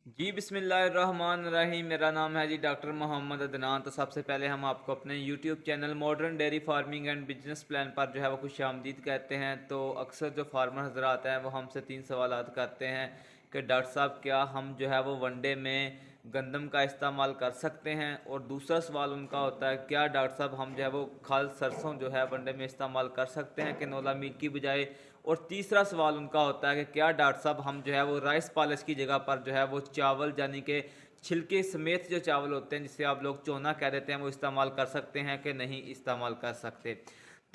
जी बिस्मिल्लाहिर्रहमानिर्रहीम। मेरा नाम है जी डॉक्टर मोहम्मद अदनान। तो सबसे पहले हम आपको अपने YouTube channel modern dairy farming and business plan पर जो है वो खुश आमदीद कहते हैं। तो अक्सर जो फार्मर हजरात हैं वो हमसे तीन सवालात करते हैं कि डॉक्टर साहब क्या हम जो है वो वनडे में गंदम का इस्तेमाल कर सकते हैं, और दूसरा सवाल उनका होता है क्या डॉक्टर साहब हम जो है वो खल सरसों जो है वनडे में इस्तेमाल कर सकते हैं कैनोला मील की बजाय। और तीसरा सवाल उनका होता है कि क्या डॉक्टर साहब हम जो है वो राइस पॉलिश की जगह पर जो है वो चावल यानी कि छिलके समेत जो चावल होते हैं जिसे आप लोग चोना कह देते हैं वो इस्तेमाल कर सकते हैं कि नहीं इस्तेमाल कर सकते।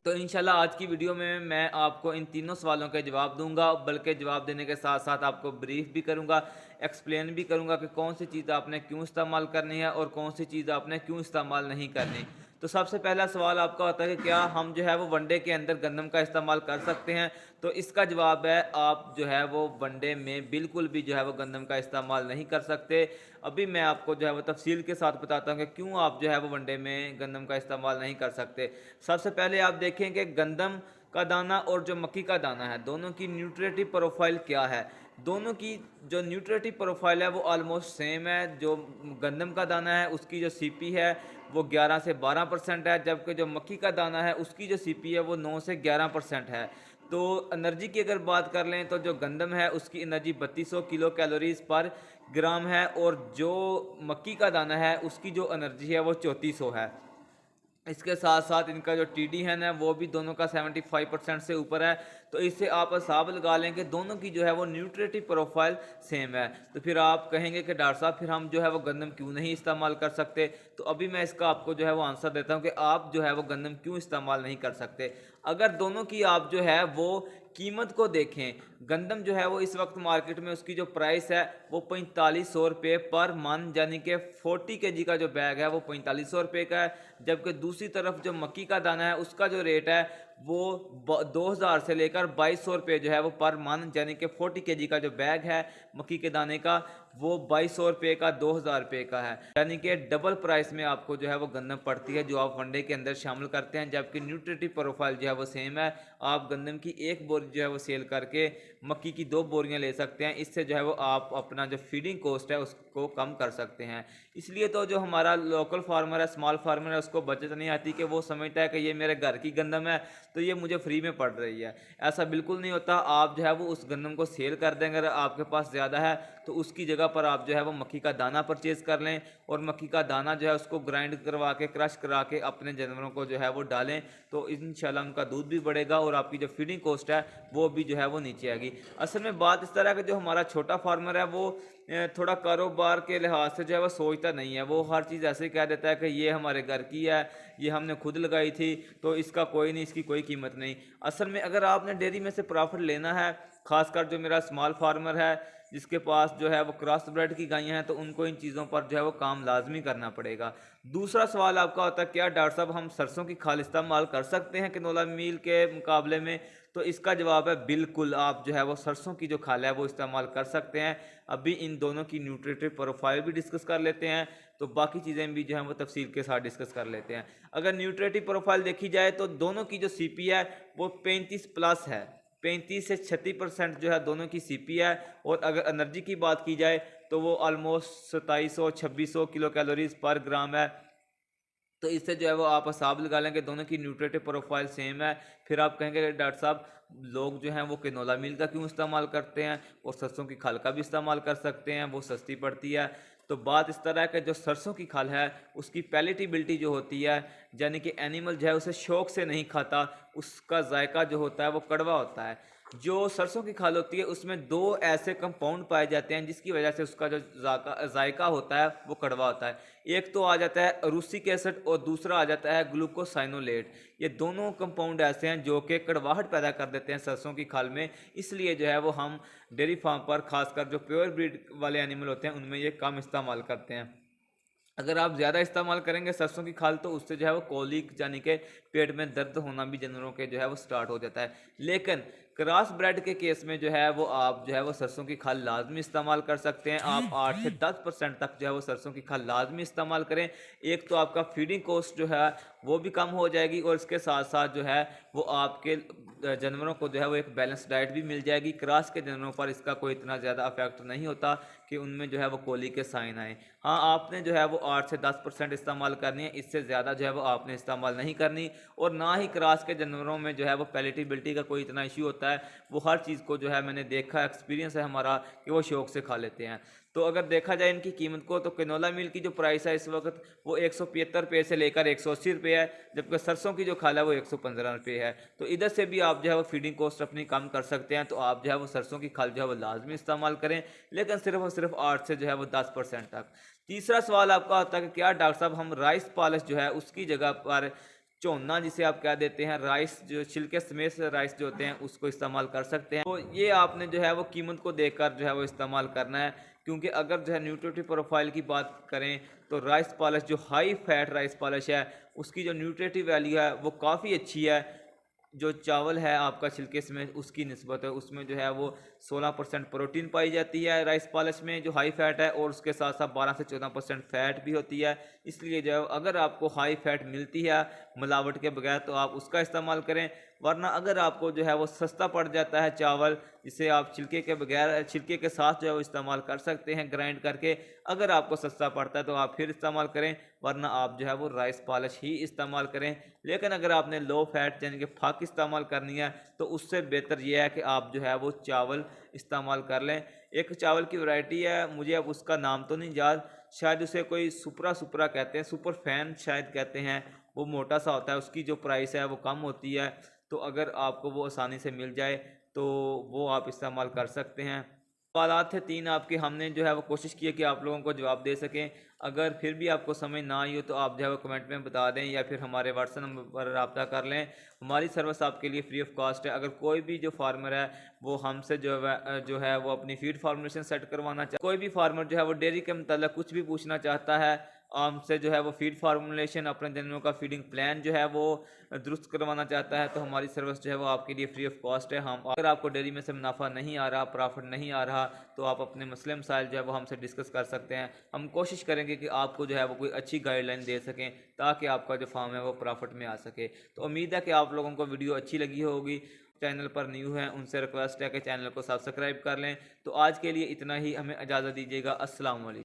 तो इंशाल्लाह आज की वीडियो में मैं आपको इन तीनों सवालों के जवाब दूंगा, बल्कि जवाब देने के साथ साथ आपको ब्रीफ भी करूंगा, एक्सप्लेन भी करूंगा कि कौन सी चीज़ आपने क्यों इस्तेमाल करनी है और कौन सी चीज़ आपने क्यों इस्तेमाल नहीं करनी। तो सबसे पहला सवाल आपका होता है कि क्या हम जो है वो वनडे के अंदर गंदम का इस्तेमाल कर सकते हैं। तो इसका जवाब है आप जो है वो वनडे में बिल्कुल भी जो है वो गंदम का इस्तेमाल नहीं कर सकते। अभी मैं आपको जो है वो तफसील के साथ बताता हूँ कि क्यों आप जो है वो वनडे में गंदम का इस्तेमाल नहीं कर सकते। सबसे पहले आप देखें कि गंदम का दाना और जो मक्की का दाना है दोनों की न्यूट्रिटिव प्रोफाइल क्या है। दोनों की जो न्यूट्रिटिव प्रोफाइल है वो ऑलमोस्ट सेम है। जो गंदम का दाना है उसकी जो सीपी है वो 11 से 12% है, जबकि जो मक्की का दाना है उसकी जो सीपी है वो 9 से 11% है। तो एनर्जी की अगर बात कर लें तो जो गंदम है उसकी एनर्जी 3200 किलो कैलोरीज पर ग्राम है, और जो मक्की का दाना है उसकी जो एनर्जी है वो 3400 है। इसके साथ साथ इनका जो टी डी है ना वो भी दोनों का 75% से ऊपर है। तो इससे आप हिसाब लगा लें कि दोनों की जो है वो न्यूट्रिटिव प्रोफाइल सेम है। तो फिर आप कहेंगे कि डॉक्टर साहब फिर हम जो है वो गंदम क्यों नहीं इस्तेमाल कर सकते। तो अभी मैं इसका आपको जो है वो आंसर देता हूँ कि आप जो है वो गंदम क्यों इस्तेमाल नहीं कर सकते। अगर दोनों की आप जो है वो कीमत को देखें, गंदम जो है वो इस वक्त मार्केट में उसकी जो प्राइस है वो 4500 रुपये पर मन, यानी कि 40 kg का जो बैग है वो 4500 रुपये का है। जबकि दूसरी तरफ जो मक्की का दाना है उसका जो रेट है वो 2000 से लेकर 2200 रुपये जो है वो पर मन, यानी कि 40 kg का जो बैग है मक्की के दाने का वो 2200 रुपये का 2000 रुपये का है। यानी कि डबल प्राइस में आपको जो है वो गंदम पड़ती है जो आप वनडे के अंदर शामिल करते हैं, जबकि न्यूट्रिटिव प्रोफाइल जो है वो सेम है। आप गंदम की एक बोरी जो है वो सेल करके मक्की की 2 बोरियां ले सकते हैं। इससे जो है वो आप अपना जो फीडिंग कॉस्ट है उसको कम कर सकते हैं। इसलिए तो जो हमारा लोकल फार्मर है, स्मॉल फार्मर है, उसको बचत नहीं आती कि वो समझता है कि ये मेरे घर की गंदम है तो ये मुझे फ्री में पड़ रही है। ऐसा बिल्कुल नहीं होता। आप जो है वो उस गंदम को सेल कर देंगे, अगर आपके पास ज़्यादा है तो उसकी जगह पर आप जो है वो मक्की का दाना परचेज़ कर लें, और मक्की का दाना जो है उसको ग्राइंड करवा के क्रश करा के अपने जानवरों को जो है वो डालें। तो इंशाल्लाह उनका दूध भी बढ़ेगा और आपकी जो फीडिंग कॉस्ट है वो भी जो है वो नीचे आएगी। असल में बात इस तरह है कि जो हमारा छोटा फार्मर है वो थोड़ा कारोबार के लिहाज से जो है वो सोचता नहीं है। वो हर चीज़ ऐसे ही कह देता है कि ये हमारे घर की है, ये हमने खुद लगाई थी, तो इसका कोई नहीं, इसकी कोई कीमत नहीं। असल में अगर आपने डेयरी में से प्रॉफिट लेना है, खासकर जो मेरा स्मॉल फार्मर है जिसके पास जो है वो क्रॉस ब्रेड की गायें हैं, तो उनको इन चीज़ों पर जो है वो काम लाजमी करना पड़ेगा। दूसरा सवाल आपका होता है क्या डॉक्टर साहब हम सरसों की खाल इस्तेमाल कर सकते हैं कैनोला मील के मुकाबले में। तो इसका जवाब है बिल्कुल, आप जो है वो सरसों की जो खाल है वो इस्तेमाल कर सकते हैं। अभी इन दोनों की न्यूट्रिटिव प्रोफाइल भी डिस्कस कर लेते हैं, तो बाकी चीज़ें भी जो है वो तफसील के साथ डिस्कस कर लेते हैं। अगर न्यूट्रिटिव प्रोफाइल देखी जाए तो दोनों की जो सीपी है वो 35+ है। 35 से 36% जो है दोनों की सीपी है। और अगर एनर्जी की बात की जाए तो वो ऑलमोस्ट 2700-2600 किलो कैलोरीज पर ग्राम है। तो इससे जो है वो आप हिसाब लगा लें कि दोनों की न्यूट्रिटिव प्रोफाइल सेम है। फिर आप कहेंगे डॉक्टर साहब लोग जो हैं वो कैनोला मील का क्यों इस्तेमाल करते हैं और सरसों की खाल का भी इस्तेमाल कर सकते हैं, वो सस्ती पड़ती है। तो बात इस तरह है कि जो सरसों की खाल है उसकी पैलेटेबिलिटी जो होती है, यानी कि एनिमल जो है उसे शौक से नहीं खाता, उसका जायका जो होता है वो कड़वा होता है। जो सरसों की खाल होती है उसमें दो ऐसे कंपाउंड पाए जाते हैं जिसकी वजह से उसका जो जायका होता है वो कड़वा होता है। एक तो आ जाता है रूसिक एसिड और दूसरा आ जाता है ग्लूकोसाइनोलेट। ये दोनों कंपाउंड ऐसे हैं जो कि कड़वाहट पैदा कर देते हैं सरसों की खाल में। इसलिए जो है वो हम डेयरी फार्म पर खासकर जो प्योर ब्रीड वाले एनिमल होते हैं उनमें ये कम इस्तेमाल करते हैं। अगर आप ज़्यादा इस्तेमाल करेंगे सरसों की खाल तो उससे जो है वो कोलिक यानी कि पेट में दर्द होना भी जानवरों के जो है वो स्टार्ट हो जाता है। लेकिन क्रॉस ब्रेड के केस में जो है वो आप जो है वो सरसों की खाल लाजमी इस्तेमाल कर सकते हैं। आप 8 से 10% तक जो है वो सरसों की खाल लाजमी इस्तेमाल करें। एक तो आपका फीडिंग कॉस्ट जो है वो भी कम हो जाएगी, और इसके साथ साथ जो है वो आपके जानवरों को जो है वो एक बैलेंस डाइट भी मिल जाएगी। क्रॉस के जानवरों पर इसका कोई इतना ज़्यादा अफेक्ट नहीं होता कि उनमें जो है वो कोली के साइन आए। हाँ, आपने जो है वो 8 से 10% इस्तेमाल करनी है, इससे ज़्यादा जो है वो आपने इस्तेमाल नहीं करनी। और ना ही क्रॉस के जानवरों में जो है वो पैलेटेबिलिटी का कोई इतना इश्यू होता है। वो हर चीज़ को जो है मैंने देखा, एक्सपीरियंस है हमारा कि वो शौक से खा लेते हैं। तो अगर देखा जाए इनकी कीमत को, तो कैनोला मिल की जो प्राइस है इस वक्त वो 175 रुपये से लेकर 180 रुपये है, जबकि सरसों की जो खाल है वो 115 रुपये है। तो इधर से भी आप जो है वो फीडिंग कॉस्ट अपनी कम कर सकते हैं। तो आप जो है वो सरसों की खाल जो है वो लाजमी इस्तेमाल करें, लेकिन सिर्फ और सिर्फ 8 से जो है वो 10% तक। तीसरा सवाल आपका आता है कि क्या डॉक्टर साहब हम राइस पॉलिश जो है उसकी जगह पर चोना, जिसे आप क्या देते हैं, राइस जो छिलके समेत राइस जो होते हैं उसको इस्तेमाल कर सकते हैं? तो ये आपने जो है वो कीमत को देखकर जो है वो इस्तेमाल करना है, क्योंकि अगर जो है न्यूट्रिटिव प्रोफाइल की बात करें तो राइस पॉलिश जो हाई फैट राइस पॉलिश है उसकी जो न्यूट्रिटिव वैल्यू है वो काफ़ी अच्छी है। जो चावल है आपका छिलके समेत उसकी निस्बत है, उसमें जो है वो 16% प्रोटीन पाई जाती है राइस पॉलिश में जो हाई फैट है, और उसके साथ साथ 12 से 14% फैट भी होती है। इसलिए जो है अगर आपको हाई फैट मिलती है मिलावट के बगैर तो आप उसका इस्तेमाल करें। वरना अगर आपको जो है वो सस्ता पड़ जाता है चावल, जिसे आप छिलके के बगैर छिलके के साथ जो है वो इस्तेमाल कर सकते हैं ग्राइंड करके, अगर आपको सस्ता पड़ता है तो आप फिर इस्तेमाल करें, वरना आप जो है वो राइस पॉलिश ही इस्तेमाल करें। लेकिन अगर आपने लो फैट यानी कि फाक इस्तेमाल करनी है तो उससे बेहतर यह है कि आप जो है वो चावल इस्तेमाल कर लें। एक चावल की वैरायटी है, मुझे अब उसका नाम तो नहीं याद, शायद उसे कोई सुपरा सुपरा कहते हैं, सुपर फैन शायद कहते हैं। वो मोटा सा होता है, उसकी जो प्राइस है वो कम होती है। तो अगर आपको वो आसानी से मिल जाए तो वो आप इस्तेमाल कर सकते हैं। सवालात थे 3 आपके, हमने जो है वो कोशिश की है कि आप लोगों को जवाब दे सकें। अगर फिर भी आपको समझ ना आई हो तो आप जो है वो कमेंट में बता दें, या फिर हमारे व्हाट्सएप नंबर पर रब्ता कर लें। हमारी सर्विस आपके लिए फ्री ऑफ कॉस्ट है। अगर कोई भी जो फार्मर है वो हमसे जो है वो अपनी फीड फार्मेशन सेट करवाना चाहे, कोई भी फार्मर जो है वो डेयरी के मतलब कुछ भी पूछना चाहता है हमसे, जो है वो फीड फार्मूलेशन अपने जानवरों का फीडिंग प्लान जो है वो दुरुस्त करवाना चाहता है, तो हमारी सर्विस जो है वो आपके लिए फ्री ऑफ कॉस्ट है। हम अगर आपको डेयरी में से मुनाफा नहीं आ रहा, प्रॉफिट नहीं आ रहा, तो आप अपने मसले मसाइल जो है वो हमसे डिस्कस कर सकते हैं। हम कोशिश करेंगे कि आपको जो है वो कोई अच्छी गाइडलाइन दे सकें ताकि आपका जो फार्म है वो प्रॉफिट में आ सके। तो उम्मीद है कि आप लोगों को वीडियो अच्छी लगी होगी। चैनल पर न्यू हैं उनसे रिक्वेस्ट है कि चैनल को सब्सक्राइब कर लें। तो आज के लिए इतना ही, हमें इजाज़त दीजिएगा। अस्सलाम वालेकुम।